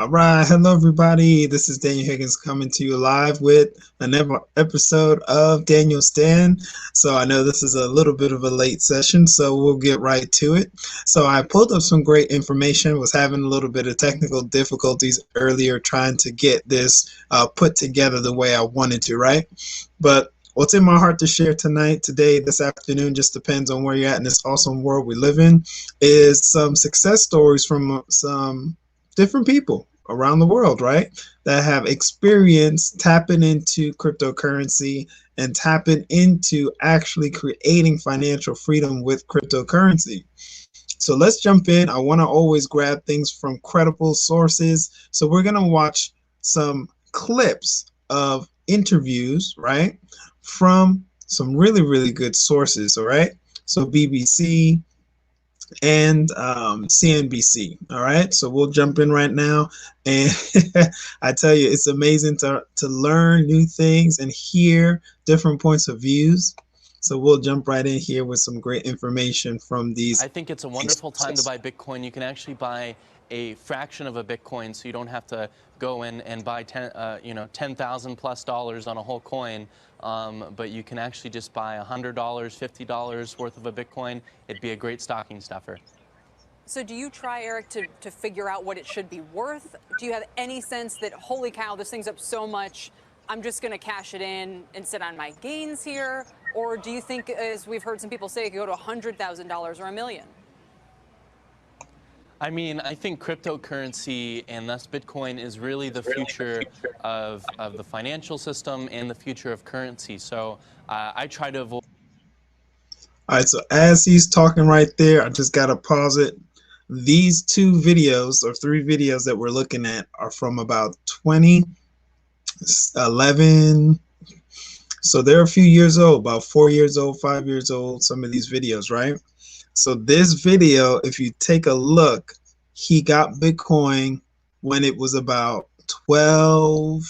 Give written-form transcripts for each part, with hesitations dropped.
All right, hello everybody. This is Daniel Higgins coming to you live with another episode of Daniel's Den. So I know this is a little bit of a late session, so we'll get right to it. So I pulled up some great information, was having a little bit of technical difficulties earlier trying to get this put together the way I wanted to, right? But what's in my heart to share tonight, today, this afternoon, just depends on where you're at in this awesome world we live in, is some success stories from some different people around the world, right, that have experience tapping into cryptocurrency and tapping into actually creating financial freedom with cryptocurrency. So let's jump in. I want to always grab things from credible sources. So we're going to watch some clips of interviews, right, from some really, really good sources, all right? So BBC and CNBC. All right, so we'll jump in right now, and I tell you, it's amazing to learn new things and hear different points of views. So we'll jump right in here with some great information from these. I think it's a wonderful time to buy Bitcoin. You can actually buy a fraction of a Bitcoin, so you don't have to go in and buy $10,000+ on a whole coin. But you can actually just buy $100, $50 worth of a Bitcoin. It'd be a great stocking stuffer. So do you try, Eric, to figure out what it should be worth? Do you have any sense that, holy cow, this thing's up so much, I'm just going to cash it in and sit on my gains here? Or do you think, as we've heard some people say, it could go to $100,000 or $1 million? I mean, I think cryptocurrency and thus Bitcoin is really the future of the financial system and the future of currency. So I try to avoid. All right, so as he's talking right there, I just got to pause it. These two videos or three videos that we're looking at are from about 2011. So they're a few years old, about 4 years old, 5 years old, some of these videos, right? So this video, if you take a look, he got Bitcoin when it was about $12.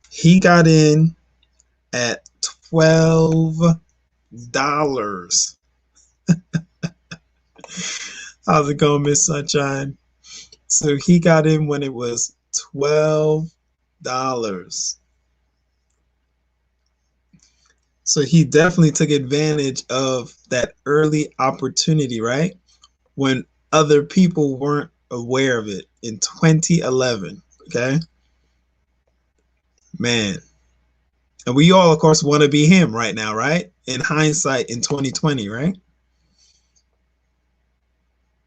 He got in at $12. How's it going, Miss Sunshine? So he got in when it was $12. So he definitely took advantage of that early opportunity, right? When other people weren't aware of it in 2011, okay? Man. And we all, of course, want to be him right now, right? In hindsight, in 2020, right?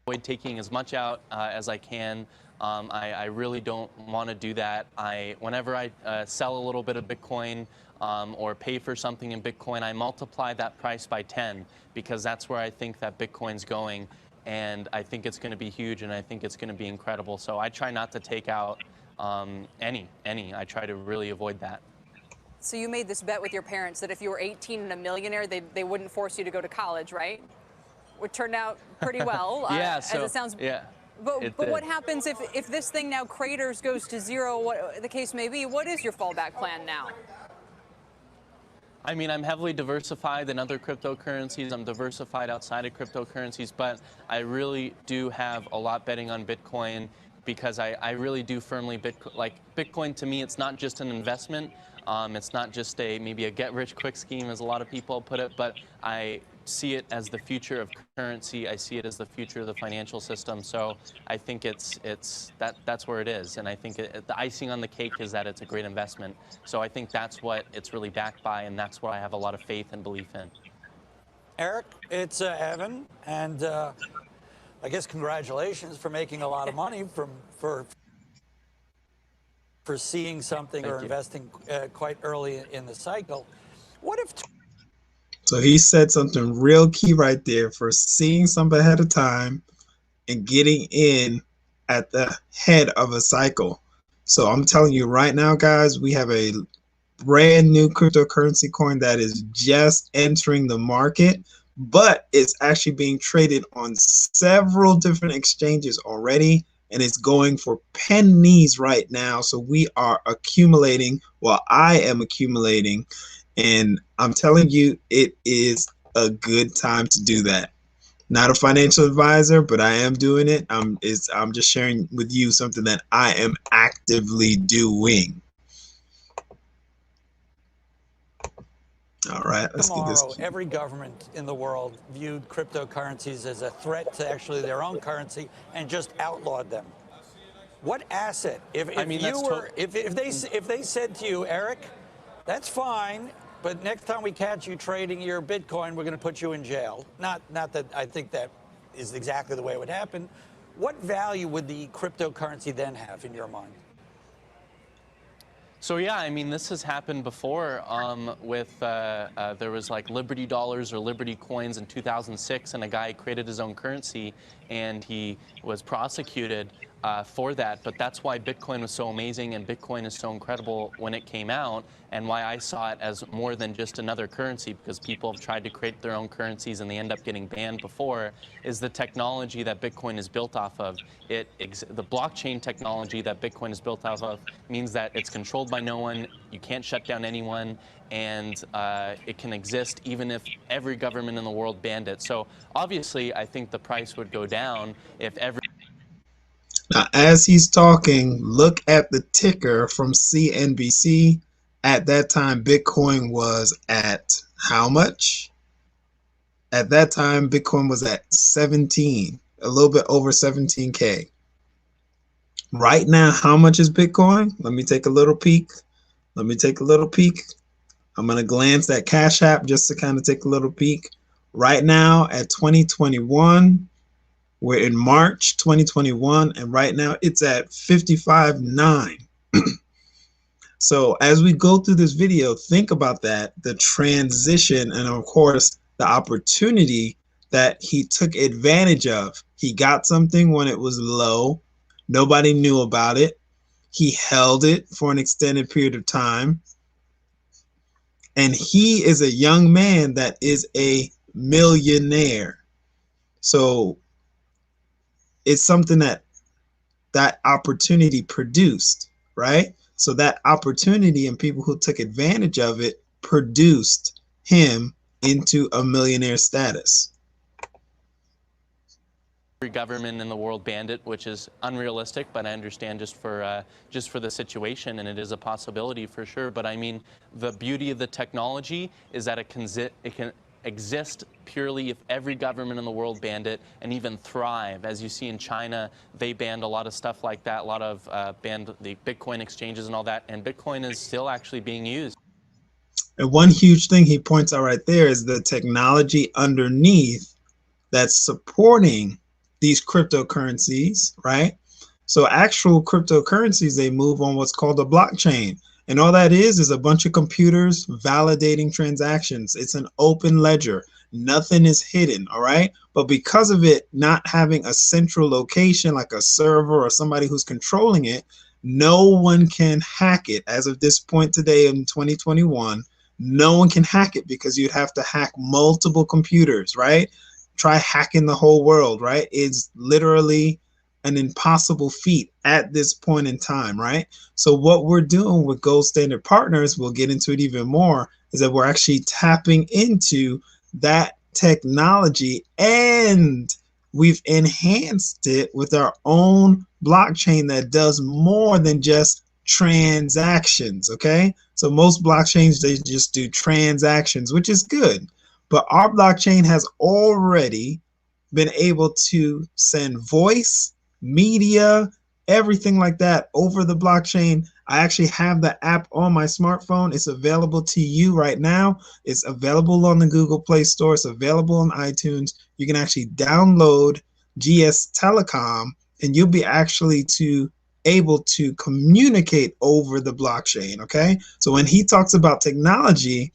Avoid taking as much out as I can. I really don't want to do that. Whenever I sell a little bit of Bitcoin or pay for something in Bitcoin, I multiply that price by 10 because that's where I think that Bitcoin's going. And I think it's going to be huge, and I think it's going to be incredible. So I try not to take out any. I try to really avoid that. So you made this bet with your parents that if you were 18 and a millionaire, they wouldn't force you to go to college, right? It turned out pretty well. Yeah, as it sounds. Yeah. But what happens if this thing now craters, goes to zero, what the case may be? What is your fallback plan now? I mean, I'm heavily diversified in other cryptocurrencies. I'm diversified outside of cryptocurrencies, but I really do have a lot betting on Bitcoin because I really do firmly Bitcoin to me, it's not just an investment. It's not just maybe a get-rich-quick scheme, as a lot of people put it, but I see it as the future of currency. I see it as the future of the financial system. So I think that's where it is, and I think the icing on the cake is that it's a great investment. So I think that's what it's really backed by, and that's what I have a lot of faith and belief in. Eric, it's Evan, and I guess congratulations for making a lot of money for seeing something or investing quite early in the cycle. What if? So he said something real key right there, for seeing something ahead of time and getting in at the head of a cycle. So I'm telling you right now, guys, we have a brand new cryptocurrency coin that is just entering the market, but it's actually being traded on several different exchanges already, and it's going for pennies right now. So we are accumulating, well, I am accumulating, and I'm telling you, it is a good time to do that. Not a financial advisor, but I am doing it. I'm just sharing with you something that I am actively doing. All right, let's get this. Tomorrow, every government in the world viewed cryptocurrencies as a threat to actually their own currency and just outlawed them. What asset? If they said to you, Eric, that's fine, but next time we catch you trading your Bitcoin, we're going to put you in jail. Not that I think that is exactly the way it would happen. What value would the cryptocurrency then have in your mind? So yeah, I mean, this has happened before with, there was like Liberty dollars or Liberty coins in 2006, and a guy created his own currency, and he was prosecuted for that. But that's why Bitcoin was so amazing, and Bitcoin is so incredible when it came out, and why I saw it as more than just another currency, because people have tried to create their own currencies and they end up getting banned before, is the technology that Bitcoin is built off of. The blockchain technology that Bitcoin is built off of means that it's controlled by no one, you can't shut down anyone, and it can exist even if every government in the world banned it. So obviously, I think the price would go down if every... Now, as he's talking, look at the ticker from CNBC. At that time, Bitcoin was at how much? At that time, Bitcoin was at 17, a little bit over 17K. Right now, how much is Bitcoin? Let me take a little peek. I'm going to glance at Cash App just to kind of take a little peek. Right now at 2021, we're in March 2021, and right now it's at 55.9. So as we go through this video, think about that, the transition, and of course, the opportunity that he took advantage of. He got something when it was low. Nobody knew about it. He held it for an extended period of time. And he is a young man that is a millionaire. So it's something that opportunity produced, right? So that opportunity and people who took advantage of it produced him into a millionaire status. Every government in the world banned it, which is unrealistic, but I understand just for the situation, and it is a possibility for sure. But I mean, the beauty of the technology is that it can exist purely if every government in the world banned it, and even thrive. As you see in China, they banned a lot of stuff like that, a lot of banned the Bitcoin exchanges and all that, and Bitcoin is still actually being used. And one huge thing he points out right there is the technology underneath that's supporting these cryptocurrencies, right? So actual cryptocurrencies, they move on what's called a blockchain. And all that is a bunch of computers validating transactions. It's an open ledger. Nothing is hidden, all right? But because of it not having a central location like a server or somebody who's controlling it, no one can hack it. As of this point today in 2021, no one can hack it because you'd have to hack multiple computers, right? Try hacking the whole world, right? It's literally an impossible feat at this point in time, right? So what we're doing with Gold Standard Partners, we'll get into it even more, is that we're actually tapping into that technology, and we've enhanced it with our own blockchain that does more than just transactions, okay? So most blockchains, they just do transactions, which is good. But our blockchain has already been able to send voice, media, everything like that over the blockchain. I actually have the app on my smartphone. It's available to you right now. It's available on the Google Play Store. It's available on iTunes. You can actually download GS Telecom, and you'll be actually able to communicate over the blockchain, okay? So when he talks about technology,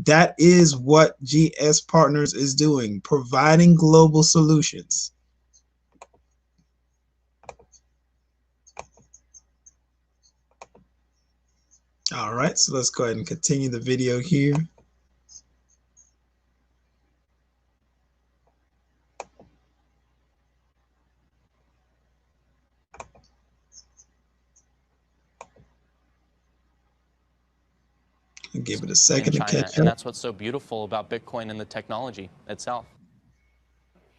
that is what GS Partners is doing, providing global solutions. All right, so let's go ahead and continue the video here. I'll give it a second in to China, catch and up. that's what's so beautiful about Bitcoin and the technology itself.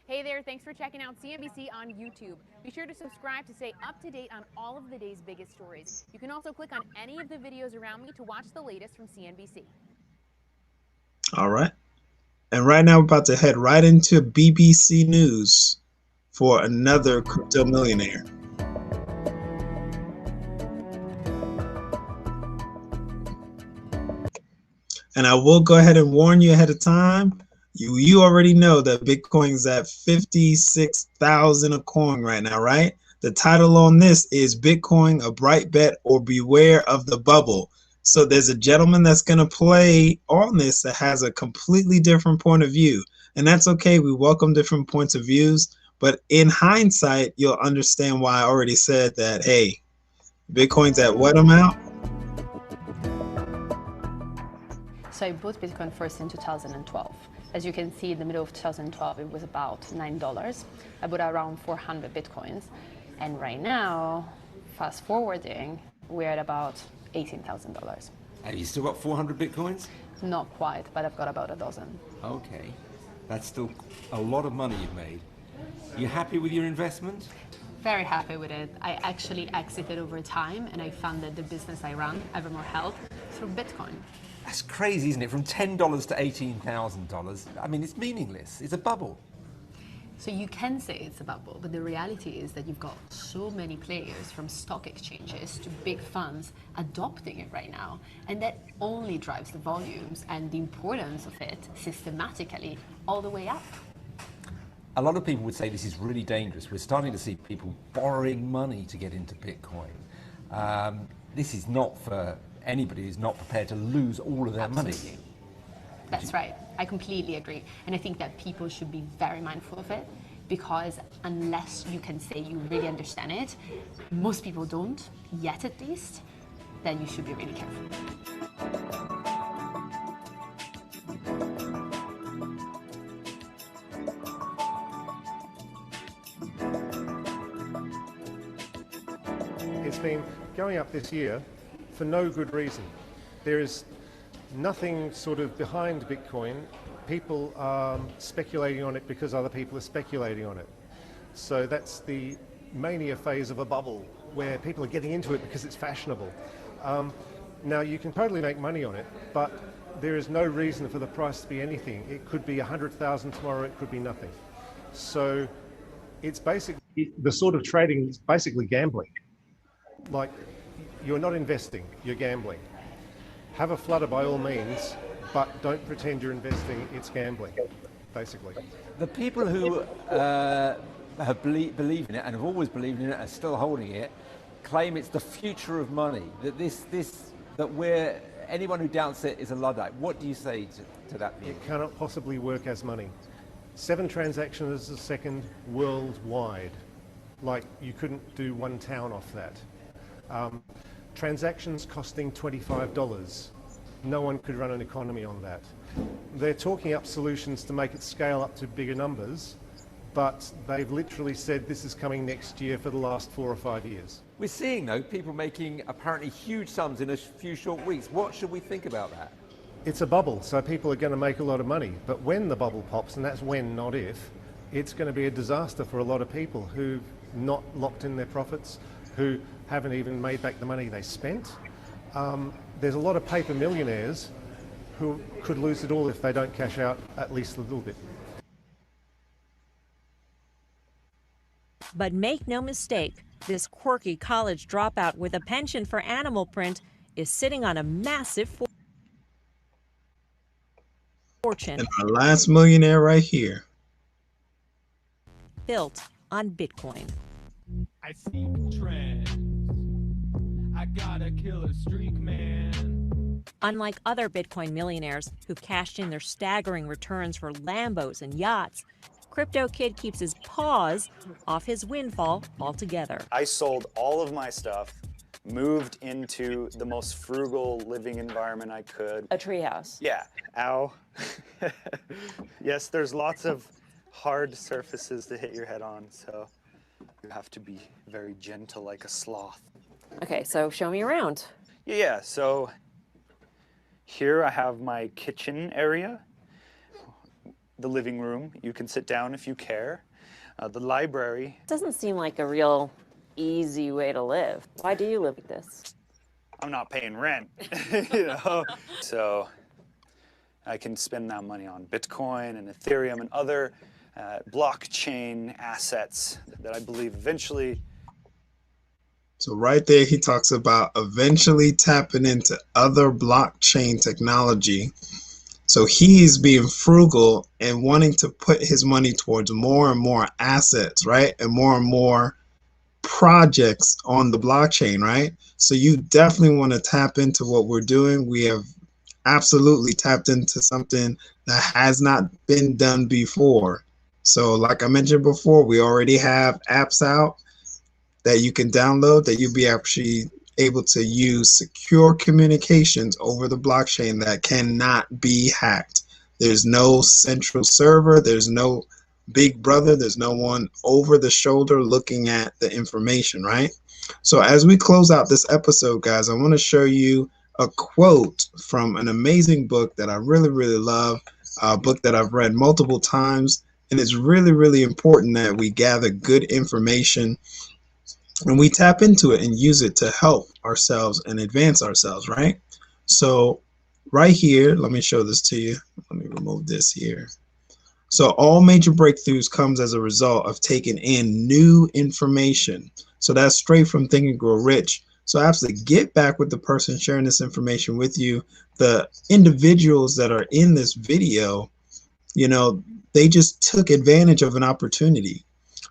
Hey there. thanks for checking out CNBC on YouTube. Be sure to subscribe to stay up to date on all of the day's biggest stories. You can also click on any of the videos around me to watch the latest from CNBC. All right. And right now we're about to head right into BBC News for another crypto millionaire. And I will go ahead and warn you ahead of time. You already know that Bitcoin's at 56,000 a coin right now, right? The title on this is Bitcoin, a Bright Bet or Beware of the Bubble. So there's a gentleman that's going to play on this that has a completely different point of view. And that's okay. We welcome different points of views. But in hindsight, you'll understand why I already said that, hey, Bitcoin's at what amount? So I bought Bitcoin first in 2012. As you can see, in the middle of 2012, it was about $9. I bought around 400 Bitcoins. And right now, fast forwarding, we're at about $18,000. And you still got 400 Bitcoins? Not quite, but I've got about a dozen. Okay. That's still a lot of money you've made. You happy with your investment? Very happy with it. I actually exited over time and I funded the business I run, Evermore Health, through Bitcoin. That's crazy, isn't it? From $10 to $18,000. I mean, it's meaningless. It's a bubble. So you can say it's a bubble, but the reality is that you've got so many players, from stock exchanges to big funds, adopting it right now. And that only drives the volumes and the importance of it systematically all the way up. A lot of people would say this is really dangerous. We're starting to see people borrowing money to get into Bitcoin. This is not for anybody who's not prepared to lose all of their money. That's right. I completely agree. And I think that people should be very mindful of it, because unless you can say you really understand it, most people don't, yet at least, then you should be really careful. It's been going up this year for no good reason. There is nothing sort of behind Bitcoin. People are speculating on it because other people are speculating on it. So that's the mania phase of a bubble, where people are getting into it because it's fashionable. Now you can totally make money on it, but there is no reason for the price to be anything. It could be 100,000 tomorrow, it could be nothing. So it's basically, the sort of trading is basically gambling. Like, you're not investing, you're gambling. Have a flutter by all means, but don't pretend you're investing, it's gambling, basically. The people who believe in it and have always believed in it and are still holding it claim it's the future of money, that anyone who doubts it is a Luddite. What do you say to that view? It cannot possibly work as money. 7 transactions a second worldwide. Like, you couldn't do one town off that. Transactions costing $25. No one could run an economy on that. They're talking up solutions to make it scale up to bigger numbers, but they've literally said this is coming next year for the last 4 or 5 years. We're seeing, though, people making apparently huge sums in a few short weeks. What should we think about that? It's a bubble, so people are going to make a lot of money. But when the bubble pops, and that's when, not if, it's going to be a disaster for a lot of people who've not locked in their profits, who haven't even made back the money they spent. There's a lot of paper millionaires who could lose it all if they don't cash out at least a little bit. But make no mistake, this quirky college dropout with a penchant for animal print is sitting on a massive fortune. And our last millionaire right here. Built on Bitcoin. I see trends. I got a killer streak, man. Unlike other Bitcoin millionaires who've cashed in their staggering returns for Lambos and yachts, Crypto Kid keeps his paws off his windfall altogether. I sold all of my stuff, moved into the most frugal living environment I could. A treehouse. Yeah. Ow. Yes, there's lots of hard surfaces to hit your head on, so you have to be very gentle like a sloth. Okay, so show me around. Yeah, so here I have my kitchen area, the living room. You can sit down if you care. The library. Doesn't seem like a real easy way to live. Why do you live like this? I'm not paying rent, you know? So I can spend that money on Bitcoin and Ethereum and other blockchain assets that I believe eventually. So right there, he talks about eventually tapping into other blockchain technology. So he's being frugal and wanting to put his money towards more and more assets, right? And more projects on the blockchain, right? So you definitely want to tap into what we're doing. We have absolutely tapped into something that has not been done before. So like I mentioned before, we already have apps out that you can download that you'll be actually able to use secure communications over the blockchain that cannot be hacked. There's no central server, there's no big brother, there's no one over the shoulder looking at the information, right? So as we close out this episode, guys, I want to show you a quote from an amazing book that I really, really love, a book that I've read multiple times, and it's really, really important that we gather good information and we tap into it and use it to help ourselves and advance ourselves, right? So right here, let me show this to you. Let me remove this here. So all major breakthroughs comes as a result of taking in new information. So that's straight from Think and Grow Rich. So absolutely get back with the person sharing this information with you. The individuals that are in this video, you know, they just took advantage of an opportunity.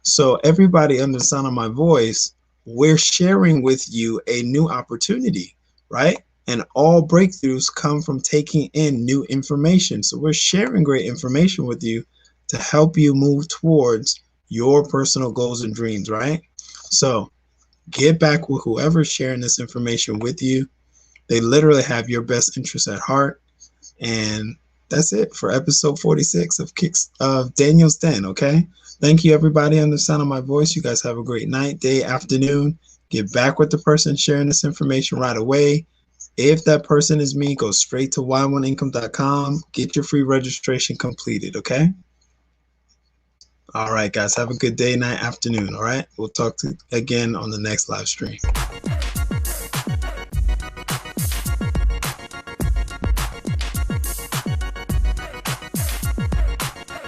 So everybody under the sound of my voice, we're sharing with you a new opportunity, right? And all breakthroughs come from taking in new information. So we're sharing great information with you to help you move towards your personal goals and dreams, right? So get back with whoever's sharing this information with you. They literally have your best interests at heart. And that's it for episode 46 of Daniel's Den, okay? Thank you, everybody, on the sound of my voice. You guys have a great night, day, afternoon. Get back with the person sharing this information right away. If that person is me, go straight to y1income.com. Get your free registration completed, okay? All right, guys, have a good day, night, afternoon, all right? We'll talk again on the next live stream.